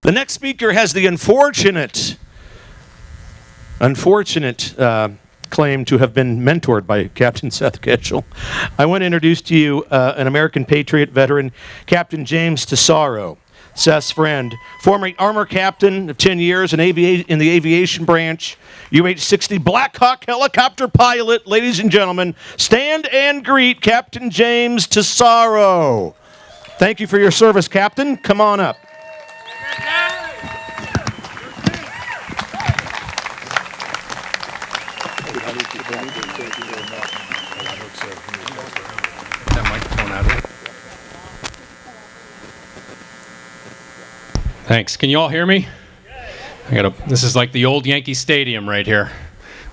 The next speaker has the unfortunate claim to have been mentored by Captain Seth Ketchell. I want to introduce to you an American Patriot veteran, Captain James Tesauro, Seth's friend, former armor captain of 10 years in the aviation branch, UH-60 Black Hawk helicopter pilot. Ladies and gentlemen, stand and greet Captain James Tesauro. Thank you for your service, Captain. Come on up. Thanks. Can you all hear me? This is like the old Yankee Stadium right here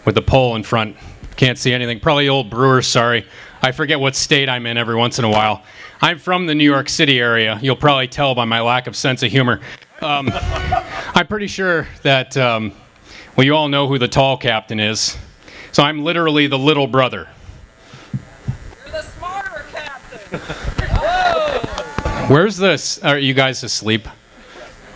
with the pole in front. Can't see anything. Probably old Brewers, sorry. I forget what state I'm in every once in a while. I'm from the New York City area. You'll probably tell by my lack of sense of humor. I'm pretty sure that, you all know who the tall captain is. So I'm literally the little brother. You're the smarter captain. Where's this? Are you guys asleep?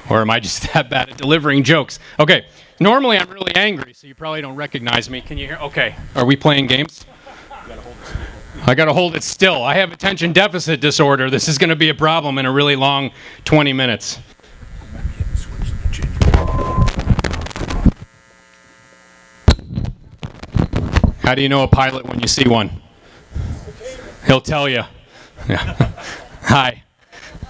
Or am I just that bad at delivering jokes? Okay, normally I'm really angry, so you probably don't recognize me. Can you hear? Okay, are we playing games? I gotta hold it still. I have attention deficit disorder. This is gonna be a problem in a really long 20 minutes. How do you know a pilot when you see one? He'll tell you. Yeah. Hi.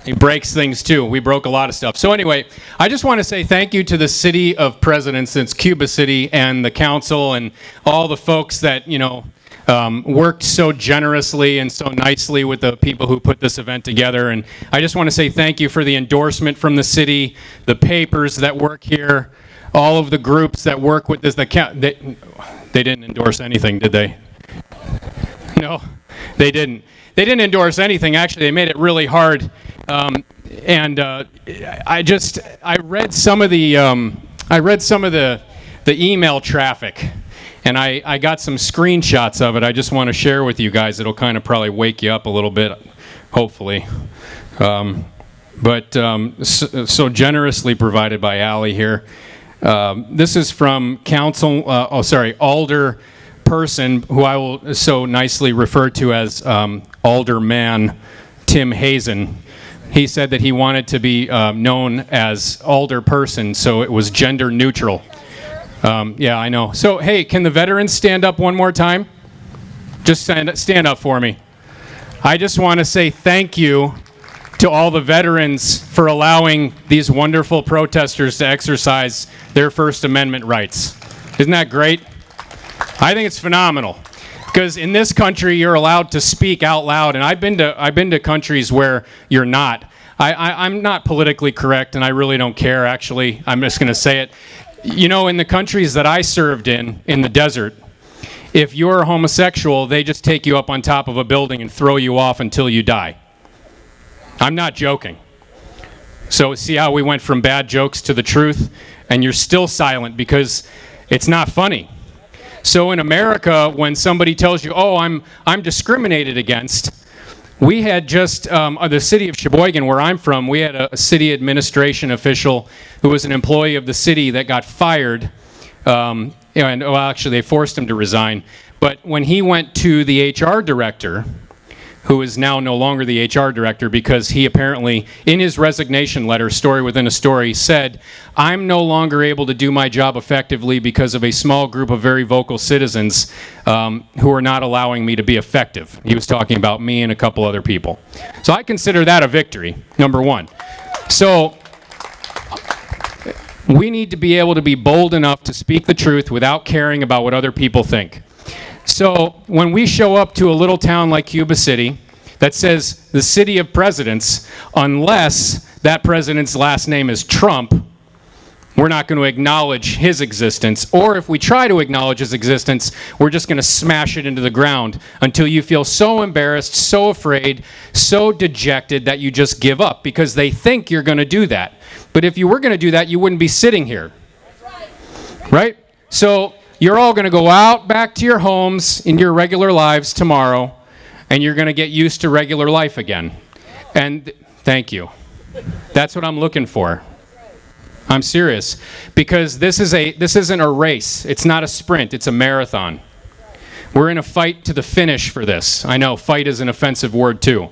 He breaks things too. We broke a lot of stuff. So anyway, I just want to say thank you to the City of Presidents, it's Cuba City, and the council and all the folks that, worked so generously and so nicely with the people who put this event together. And I just want to say thank you for the endorsement from the city, the papers that work here, all of the groups that work with this. They didn't endorse anything, did they? No, they didn't. They didn't endorse anything. Actually, they made it really hard. I read some of the email traffic, and I got some screenshots of it. I just want to share with you guys. It'll kind of probably wake you up a little bit, hopefully. So generously provided by Allie here. This is from Alder person, who I will so nicely refer to as Alderman Tim Hazen. He said that he wanted to be known as Alder person, so it was gender neutral. Yeah, I know. So, hey, can the veterans stand up one more time? Just stand up for me. I just want to say thank you to all the veterans for allowing these wonderful protesters to exercise their First Amendment rights. Isn't that great? I think it's phenomenal, because in this country you're allowed to speak out loud, and I've been to countries where you're not. I'm not politically correct, and I really don't care. Actually, I'm just going to say it. In the countries that I served in the desert, if you're homosexual, they just take you up on top of a building and throw you off until you die. I'm not joking. So see how we went from bad jokes to the truth, and you're still silent because it's not funny. So in America, when somebody tells you, oh, I'm discriminated against, we had just, the city of Sheboygan, where I'm from, we had a city administration official who was an employee of the city that got fired, actually they forced him to resign. But when he went to the HR director, who is now no longer the HR director, because he apparently, in his resignation letter, story within a story, said, I'm no longer able to do my job effectively because of a small group of very vocal citizens who are not allowing me to be effective. He was talking about me and a couple other people. So I consider that a victory, number one. So we need to be able to be bold enough to speak the truth without caring about what other people think. So when we show up to a little town like Cuba City that says the City of Presidents, unless that president's last name is Trump, we're not going to acknowledge his existence. Or if we try to acknowledge his existence, we're just going to smash it into the ground until you feel so embarrassed, so afraid, so dejected that you just give up, because they think you're going to do that. But if you were going to do that, you wouldn't be sitting here. Right? So you're all going to go out back to your homes in your regular lives tomorrow, and you're going to get used to regular life again. And thank you. That's what I'm looking for. I'm serious. Because this isn't a race. It's not a sprint. It's a marathon. We're in a fight to the finish for this. I know, fight is an offensive word too.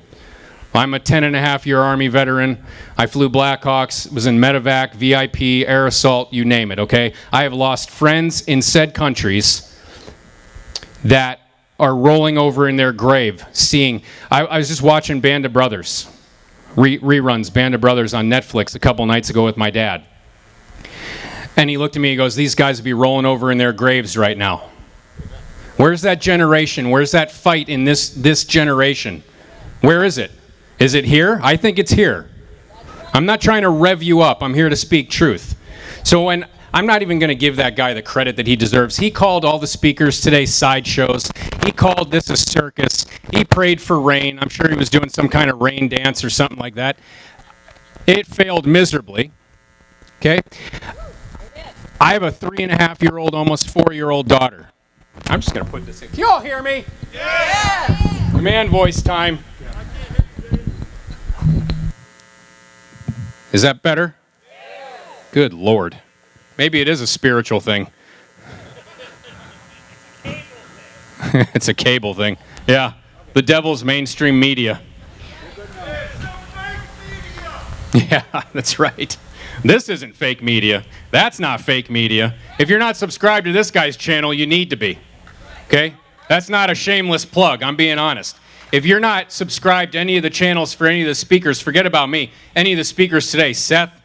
I'm a 10-and-a-half-year Army veteran. I flew Blackhawks, was in medevac, VIP, air assault, you name it, okay? I have lost friends in said countries that are rolling over in their grave seeing... I was just watching Band of Brothers, reruns, Band of Brothers on Netflix a couple nights ago with my dad. And he looked at me and goes, these guys would be rolling over in their graves right now. Where's that generation? Where's that fight in this generation? Where is it? Is it here? I think it's here. I'm not trying to rev you up. I'm here to speak truth. So when I'm not even going to give that guy the credit that he deserves. He called all the speakers today sideshows. He called this a circus. He prayed for rain. I'm sure he was doing some kind of rain dance or something like that. It failed miserably. Okay? I have a 3-and-a-half-year-old, almost 4-year-old daughter. I'm just going to put this in. Can you all hear me? Yes! Man voice time. Is that better? Yes. Good Lord. Maybe it is a spiritual thing. It's a cable thing. Yeah. The devil's mainstream media. Yeah, that's right. This isn't fake media. That's not fake media. If you're not subscribed to this guy's channel, you need to be. Okay? That's not a shameless plug. I'm being honest. If you're not subscribed to any of the channels for any of the speakers, forget about me. Any of the speakers today, Seth,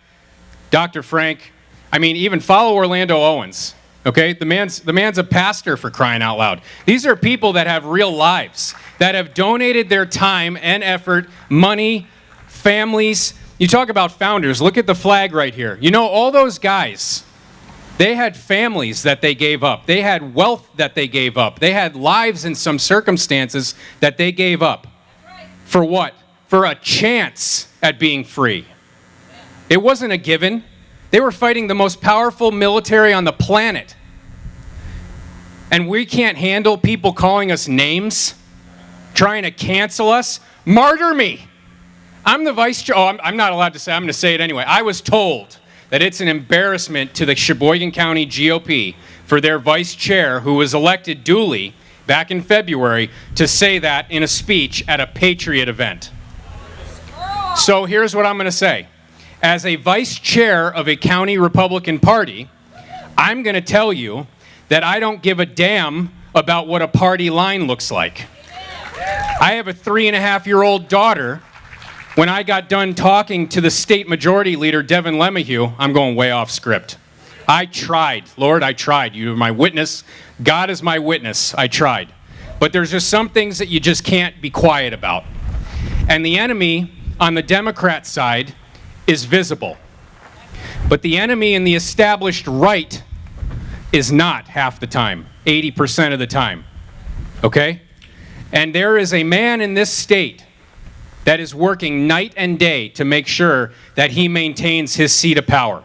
Dr. Frank, I mean, even follow Orlando Owens. Okay? The man's a pastor, for crying out loud. These are people that have real lives, that have donated their time and effort, money, families. You talk about founders. Look at the flag right here. You know, all those guys, they had families that they gave up. They had wealth that they gave up. They had lives in some circumstances that they gave up. For what? For a chance at being free. It wasn't a given. They were fighting the most powerful military on the planet. And we can't handle people calling us names, trying to cancel us. Martyr me. I'm the vice chair. Oh, I'm not allowed to say. I'm going to say it anyway. I was told that it's an embarrassment to the Sheboygan County GOP for their vice chair, who was elected duly back in February, to say that in a speech at a Patriot event. So here's what I'm going to say. As a vice chair of a county Republican Party, I'm going to tell you that I don't give a damn about what a party line looks like. I have a 3-and-a-half-year-old daughter. When I got done talking to the state majority leader, Devin LeMahieu, I'm going way off script. I tried. Lord, I tried. You are my witness. God is my witness. I tried. But there's just some things that you just can't be quiet about. And the enemy on the Democrat side is visible. But the enemy in the established right is not half the time, 80% of the time. Okay? And there is a man in this state that is working night and day to make sure that he maintains his seat of power.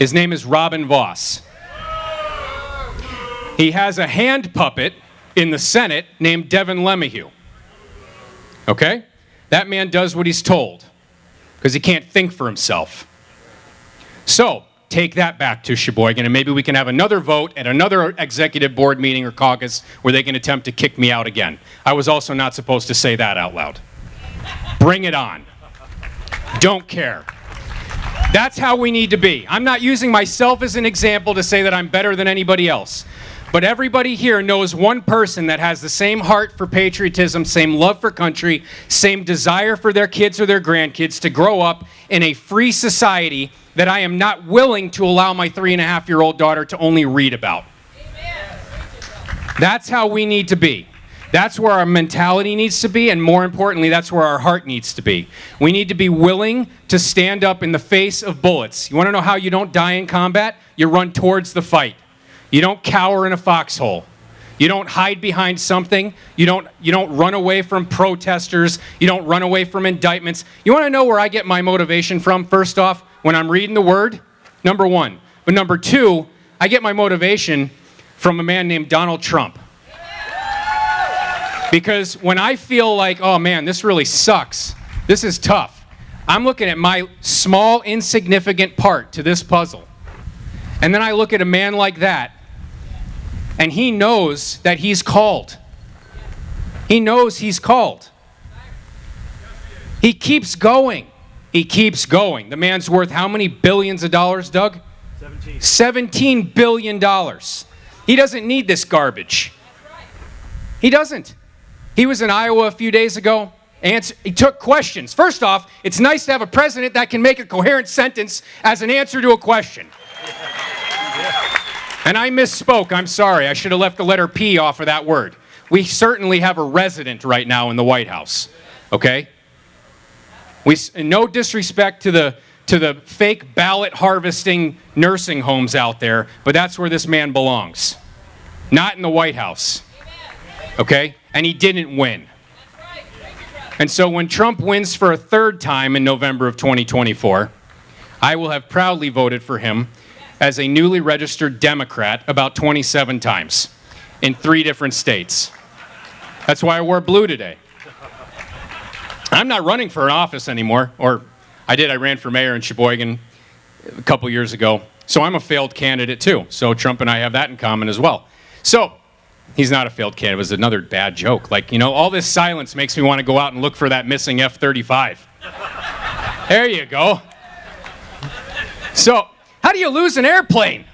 His name is Robin Voss. He has a hand puppet in the Senate named Devin LeMahieu. Okay? That man does what he's told because he can't think for himself. So, take that back to Sheboygan, and maybe we can have another vote at another executive board meeting or caucus where they can attempt to kick me out again. I was also not supposed to say that out loud. Bring it on. Don't care. That's how we need to be. I'm not using myself as an example to say that I'm better than anybody else. But everybody here knows one person that has the same heart for patriotism, same love for country, same desire for their kids or their grandkids to grow up in a free society that I am not willing to allow my 3-and-a-half-year-old daughter to only read about. Amen. That's how we need to be. That's where our mentality needs to be, and more importantly, that's where our heart needs to be. We need to be willing to stand up in the face of bullets. You want to know how you don't die in combat? You run towards the fight. You don't cower in a foxhole. You don't hide behind something. You don't run away from protesters. You don't run away from indictments. You want to know where I get my motivation from, first off? When I'm reading the Word, number one. But number two, I get my motivation from a man named Donald Trump. Because when I feel like, oh man, this really sucks, this is tough, I'm looking at my small, insignificant part to this puzzle. And then I look at a man like that, and he knows that he's called. He knows he's called. He keeps going. He keeps going. The man's worth how many billions of dollars, Doug? 17. $17 billion. He doesn't need this garbage. He doesn't. He was in Iowa a few days ago. He took questions. First off, it's nice to have a president that can make a coherent sentence as an answer to a question. And I misspoke. I'm sorry. I should have left the letter P off of that word. We certainly have a resident right now in the White House. Okay? No disrespect to the fake ballot harvesting nursing homes out there, but that's where this man belongs. Not in the White House. Okay? And he didn't win. And so when Trump wins for a third time in November of 2024, I will have proudly voted for him as a newly registered Democrat about 27 times in 3 different states. That's why I wore blue today. I'm not running for an office anymore, or I ran for mayor in Sheboygan a couple years ago. So I'm a failed candidate too. So Trump and I have that in common as well. So he's not a failed candidate. It was another bad joke. Like, you know, all this silence makes me want to go out and look for that missing F-35. There you go. So how do you lose an airplane?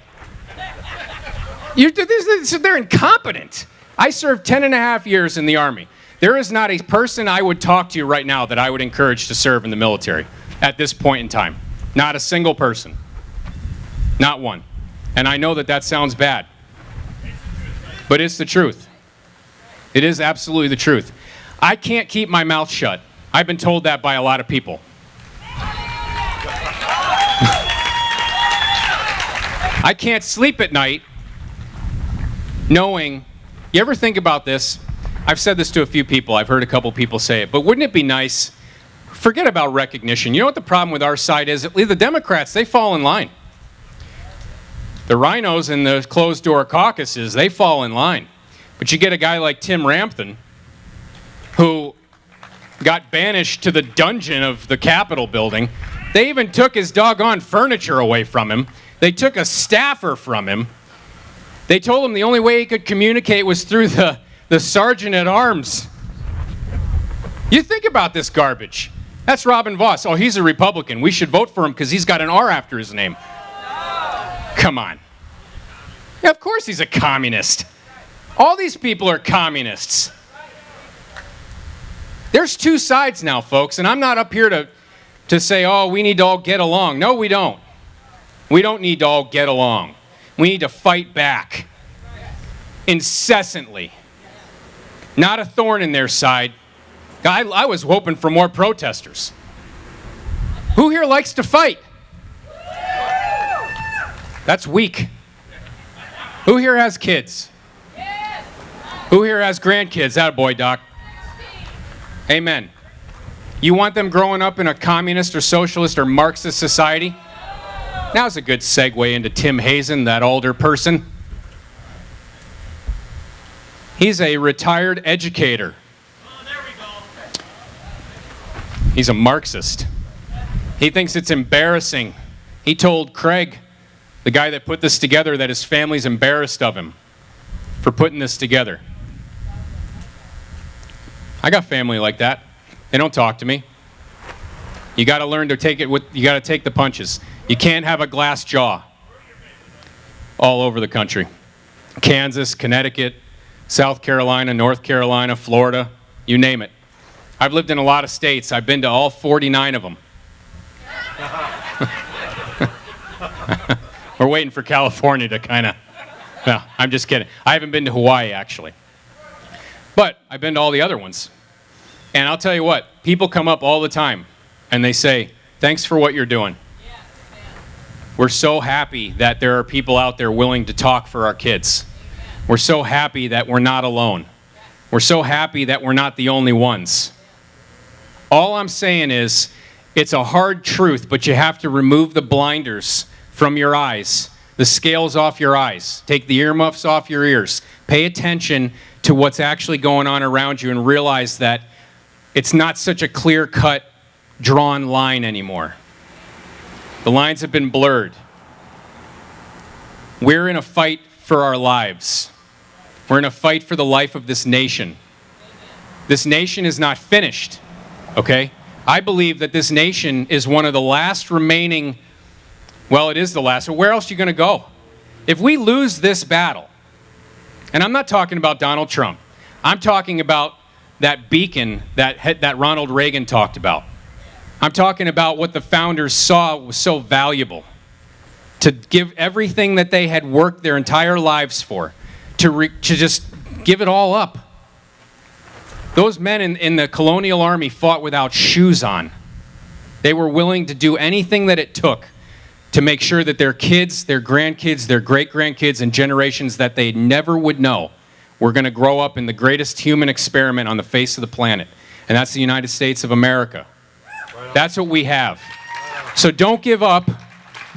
They're incompetent. I served 10 and a half years in the Army. There is not a person I would talk to right now that I would encourage to serve in the military at this point in time. Not a single person. Not one. And I know that that sounds bad. But it's the truth. It is absolutely the truth. I can't keep my mouth shut. I've been told that by a lot of people. I can't sleep at night knowing, you ever think about this? I've said this to a few people. I've heard a couple people say it. But wouldn't it be nice? Forget about recognition. You know what the problem with our side is? The Democrats, they fall in line. The rhinos in the closed-door caucuses, they fall in line. But you get a guy like Tim Rampton, who got banished to the dungeon of the Capitol building. They even took his doggone furniture away from him. They took a staffer from him. They told him the only way he could communicate was through the sergeant at arms. You think about this garbage. That's Robin Voss. Oh, he's a Republican. We should vote for him because he's got an R after his name. Come on. Yeah, of course he's a communist. All these people are communists. There's 2 sides now, folks, and I'm not up here to say, oh, we need to all get along. No, we don't. We don't need to all get along. We need to fight back incessantly. Not a thorn in their side. I was hoping for more protesters. Who here likes to fight? That's weak. Who here has kids? Who here has grandkids? Attaboy, Doc. Amen. You want them growing up in a communist or socialist or Marxist society? Now's a good segue into Tim Hazen, that older person. He's a retired educator. Oh, there we go. He's a Marxist. He thinks it's embarrassing. He told Craig, the guy that put this together, that his family's embarrassed of him for putting this together. I got family like that. They don't talk to me. You got to learn to take it with, you got to take the punches. You can't have a glass jaw all over the country. Kansas, Connecticut, South Carolina, North Carolina, Florida, you name it. I've lived in a lot of states. I've been to all 49 of them. We're waiting for California to kind of, no, I'm just kidding. I haven't been to Hawaii, actually. But I've been to all the other ones. And I'll tell you what, people come up all the time and they say, thanks for what you're doing. We're so happy that there are people out there willing to talk for our kids. We're so happy that we're not alone. We're so happy that we're not the only ones. All I'm saying is, it's a hard truth, but you have to remove the blinders from your eyes, the scales off your eyes. Take the earmuffs off your ears. Pay attention to what's actually going on around you and realize that it's not such a clear-cut drawn line anymore. The lines have been blurred. We're in a fight for our lives. We're in a fight for the life of this nation. This nation is not finished, okay? I believe that this nation is one of the last remaining, well, it is the last. So where else are you going to go? If we lose this battle, and I'm not talking about Donald Trump. I'm talking about that beacon that Ronald Reagan talked about. I'm talking about what the founders saw was so valuable, to give everything that they had worked their entire lives for, to just give it all up. Those men in the colonial army fought without shoes on. They were willing to do anything that it took to make sure that their kids, their grandkids, their great-grandkids, and generations that they never would know were going to grow up in the greatest human experiment on the face of the planet. And that's the United States of America. That's what we have. So don't give up.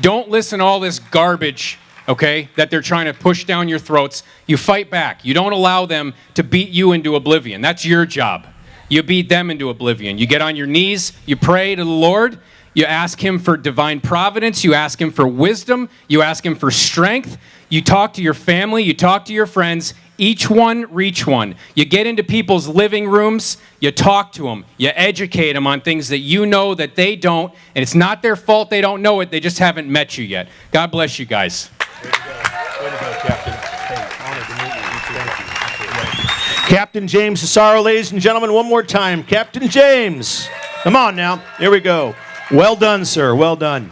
Don't listen to all this garbage, okay, that they're trying to push down your throats. You fight back. You don't allow them to beat you into oblivion. That's your job. You beat them into oblivion. You get on your knees. You pray to the Lord. You ask Him for divine providence. You ask Him for wisdom. You ask Him for strength. You talk to your family. You talk to your friends. Each one, reach one. You get into people's living rooms. You talk to them. You educate them on things that you know that they don't. And it's not their fault they don't know it. They just haven't met you yet. God bless you guys. Way to go. Way to go, Captain. Hey, honored to meet you. Thank you. Captain James Tesauro, ladies and gentlemen, one more time. Captain James. Come on now. Here we go. Well done, sir. Well done.